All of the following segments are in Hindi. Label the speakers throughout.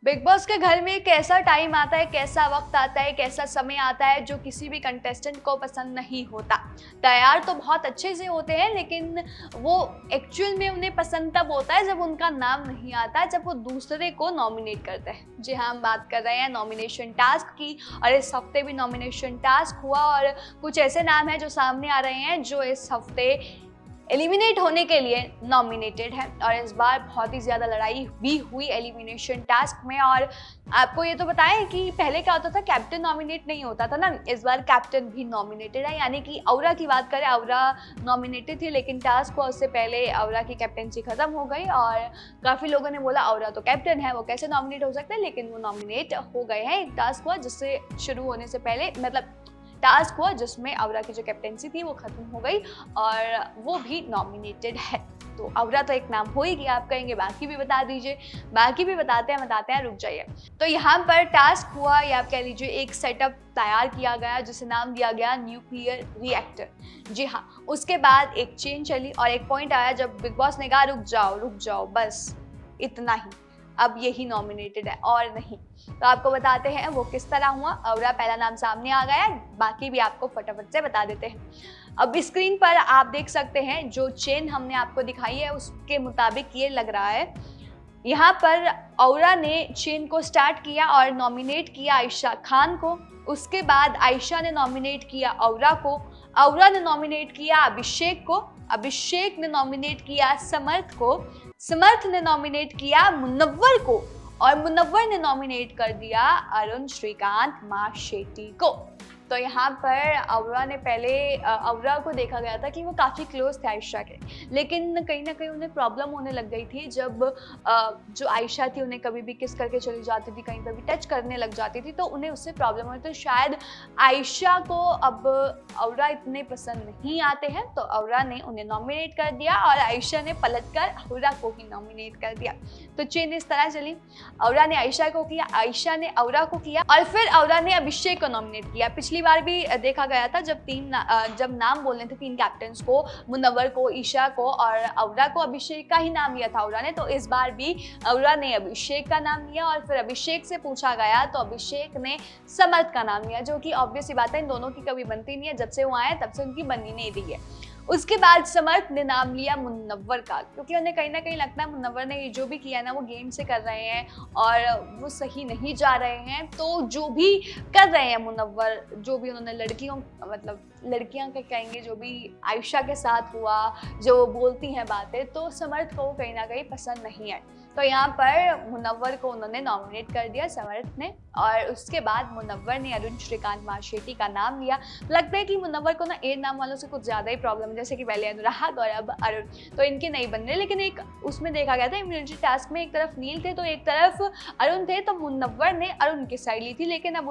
Speaker 1: बिग बॉस के घर में एक ऐसा टाइम आता है, कैसा वक्त आता है, कैसा समय आता है जो किसी भी कंटेस्टेंट को पसंद नहीं होता। तैयार तो बहुत अच्छे से होते हैं, लेकिन वो एक्चुअल में उन्हें पसंद तब होता है जब उनका नाम नहीं आता, जब वो दूसरे को नॉमिनेट करते हैं। जी हाँ, हम बात कर रहे हैं नॉमिनेशन टास्क की, और इस हफ्ते भी नॉमिनेशन टास्क हुआ और कुछ ऐसे नाम हैं जो सामने आ रहे हैं जो इस हफ्ते एलिमिनेट होने के लिए नॉमिनेटेड है। और इस बार बहुत ही ज़्यादा लड़ाई भी हुई एलिमिनेशन टास्क में। और आपको ये तो बताएं कि पहले क्या होता था, कैप्टन नॉमिनेट नहीं होता था ना, इस बार कैप्टन भी नॉमिनेटेड है। यानी कि औरा की बात करें, औरा नॉमिनेटेड थी, लेकिन टास्क हुआ उससे पहले औरा की कैप्टनसी खत्म हो गई और काफ़ी लोगों ने बोला औरा तो कैप्टन है, वो कैसे नॉमिनेट हो सकता है, लेकिन वो नॉमिनेट हो गए हैं। एक टास्क हुआ जिससे शुरू होने से पहले, मतलब टास्क हुआ जिसमें औरा की जो कैप्टेंसी थी वो खत्म हो गई और वो भी नॉमिनेटेड है। तो औरा तो एक नाम हो ही गया। आप कहेंगे बाकी भी बता दीजिए, बाकी भी बताते हैं, रुक जाइए। तो यहाँ पर टास्क हुआ, या आप कह लीजिए एक सेटअप तैयार किया गया जिसे नाम दिया गया न्यूक्लियर रिएक्टर। जी हाँ, उसके बाद एक चेन चली और एक पॉइंट आया जब बिग बॉस ने कहा रुक जाओ बस इतना ही, अब यही नॉमिनेटेड है और नहीं। तो आपको बताते हैं वो किस तरह हुआ। औरा पहला नाम सामने आ गया, बाकी भी आपको फटाफट से बता देते हैं। अब स्क्रीन पर आप देख सकते हैं जो चेन हमने आपको दिखाई है उसके मुताबिक ये लग रहा है। यहाँ पर औरा ने चेन को स्टार्ट किया और नॉमिनेट किया आयशा खान को। उसके बाद आयशा ने नॉमिनेट किया औरा को, औरा ने नॉमिनेट किया अभिषेक को, अभिषेक ने नॉमिनेट किया समर्थ को, समर्थ ने नॉमिनेट किया मुनव्वर को, और मुनव्वर ने नॉमिनेट कर दिया अरुण श्रीकांत माशेट्टी को। तो यहाँ पर औरा ने पहले औरा को देखा गया था कि वो काफ़ी क्लोज थे आयशा के, लेकिन कहीं ना कहीं उन्हें प्रॉब्लम होने लग गई थी जब जो आयशा थी उन्हें कभी भी किस करके चली जाती थी, कहीं पर भी टच करने लग जाती थी, तो उन्हें उससे प्रॉब्लम हुई। तो शायद आयशा को अब औरा इतने पसंद नहीं आते हैं, तो औरा ने उन्हें नॉमिनेट कर दिया और आयशा ने पलटकर औरा को ही नॉमिनेट कर दिया। तो चेन इस तरह चली, औरा ने आयशा को किया, आयशा ने औरा को किया और फिर औरा ने अभिषेक को नॉमिनेट किया। पिछली बार भी देखा गया था जब नाम बोलने थे तीन कैप्टन्स को, मुनव्वर को, ईशा को और औरा को, अभिषेक का ही नाम लिया था औरा ने। तो इस बार भी औरा ने अभिषेक का नाम लिया और फिर अभिषेक से पूछा गया तो अभिषेक ने समर्थ का नाम लिया, जो कि ऑब्वियस सी बात है इन दोनों की कभी बनती नहीं है। जब से वो आए तब से उनकी बननी नहीं रही है। उसके बाद समर्थ ने नाम लिया मुनव्वर का, क्योंकि उन्हें कहीं ना कहीं लगता है मुनव्वर ने ये जो भी किया ना वो गेम से कर रहे हैं और वो सही नहीं जा रहे हैं। तो जो भी कर रहे हैं मुनव्वर, जो भी उन्होंने लड़कियां क्या कहेंगे, जो भी आयशा के साथ हुआ, जो बोलती हैं बातें, तो समर्थ को कहीं ना कहीं पसंद नहीं है। तो यहाँ पर मुनव्वर को उन्होंने नॉमिनेट कर दिया समर्थ ने, और उसके बाद मुनव्वर ने अरुण श्रीकांत माशेट्टी का नाम लिया। लगता है कि मुनव्वर को ना ए नाम वालों से कुछ ज़्यादा ही प्रॉब्लम है, जैसे कि पहले अनुराग और अब अरुण, तो इनके नहीं बन रहे। लेकिन एक उसमें देखा गया था इम्यूनिटी टास्क में, एक तरफ नील थे तो एक तरफ अरुण थे, तो मुनव्वर ने अरुण की साइड ली थी, लेकिन अब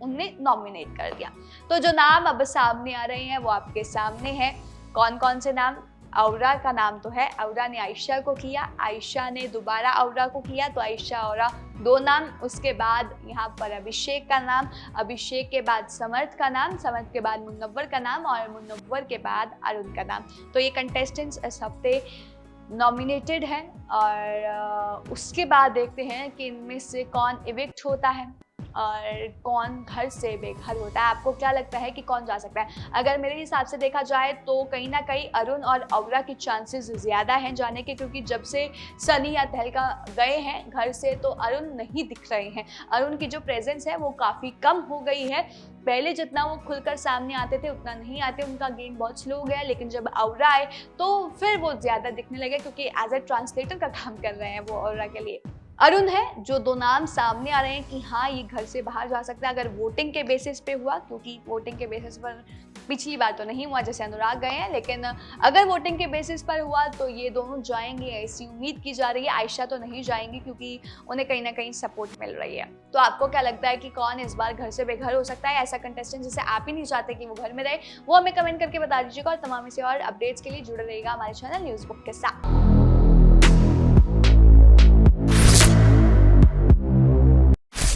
Speaker 1: उन्हें नॉमिनेट कर दिया। तो जो नाम अब सामने आ रहे हैं वो आपके सामने है। कौन कौन से नाम? औरा का नाम तो है, औरा ने आयशा को किया, आयशा ने दोबारा औरा को किया, तो आयशा औरा दो नाम। उसके बाद यहाँ पर अभिषेक का नाम, अभिषेक के बाद समर्थ का नाम, समर्थ के बाद मुनव्वर का नाम और मुनव्वर के बाद अरुण का नाम। तो ये कंटेस्टेंट्स इस हफ्ते नॉमिनेटेड है और उसके बाद देखते हैं कि इनमें से कौन इविक्ट होता है और कौन घर से बेघर होता है। आपको क्या लगता है कि कौन जा सकता है? अगर मेरे हिसाब से देखा जाए तो कहीं ना कहीं अरुण और औरा की चांसेस ज़्यादा हैं जाने के, क्योंकि जब से सनी या तहलका गए हैं घर से तो अरुण नहीं दिख रहे हैं। अरुण की जो प्रेजेंस है वो काफ़ी कम हो गई है। पहले जितना वो खुलकर सामने आते थे उतना नहीं आते, उनका गेम बहुत स्लो हो गया। लेकिन जब औरा आए तो फिर वो ज़्यादा दिखने लगे, क्योंकि एज ए ट्रांसलेटर का काम कर रहे हैं वो औरा के लिए। अरुण है जो दो नाम सामने आ रहे हैं कि हाँ ये घर से बाहर जा सकता है अगर वोटिंग के बेसिस पे हुआ, क्योंकि वोटिंग के बेसिस पर पिछली बार तो नहीं हुआ, जैसे अनुराग गए हैं, लेकिन अगर वोटिंग के बेसिस पर हुआ तो ये दोनों जाएंगे, ऐसी उम्मीद की जा रही है। आयशा तो नहीं जाएंगी क्योंकि उन्हें कहीं ना कहीं सपोर्ट मिल रही है। तो आपको क्या लगता है कि कौन इस बार घर से बेघर हो सकता है? ऐसा कंटेस्टेंट जिसे आप ही नहीं चाहते कि वो घर में रहे, वो हमें कमेंट करके बता दीजिएगा। और तमाम से और अपडेट्स के लिए जुड़े रहिएगा हमारे चैनल न्यूज़ बुक के साथ।